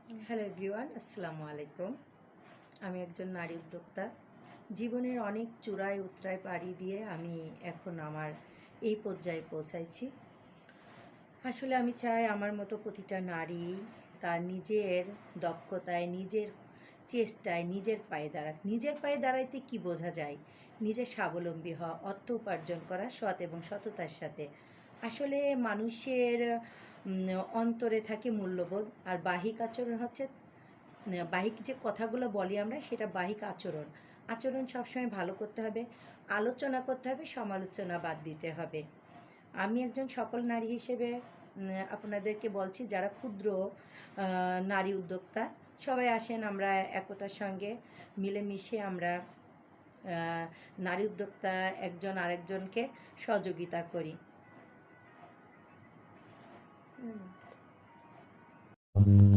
Hello everyone, আসসালামু আলাইকুম। আমি একজন নারী উদ্যোক্তা। জীবনের অনেক চূড়ায় উতরায় পাড়ি দিয়ে আমি এখন আমার এই পর্যায়ে পৌঁছাইছি। আসলে আমি চাই আমার মতো প্রতিটা নারী তার নিজের দক্ষতায়, নিজের চেষ্টায় নিজের পায়ে দাঁড়াক। নিজের পায়ে দাঁড়াইতে কি বোঝা যায়? নিজে স্বাবলম্বী হওয়া, অর্থ উপার্জন করা সৎ এবং সততার সাথে। আসলে মানুষের অন্তরে থাকে মূল্যবোধ, আর বাহিক আচরণ হচ্ছে বাহিক যে কথাগুলো বলি আমরা, সেটা বাহিক আচরণ। আচরণ সবসময় ভালো করতে হবে, আলোচনা করতে হবে, সমালোচনা বাদ দিতে হবে। আমি একজন সফল নারী হিসেবে আপনাদেরকে বলছি, যারা ক্ষুদ্র নারী উদ্যোক্তা, সবাই আসেন, আমরা একতার সঙ্গে মিলেমিশে আমরা নারী উদ্যোক্তা একজন আরেকজনকে সহযোগিতা করি।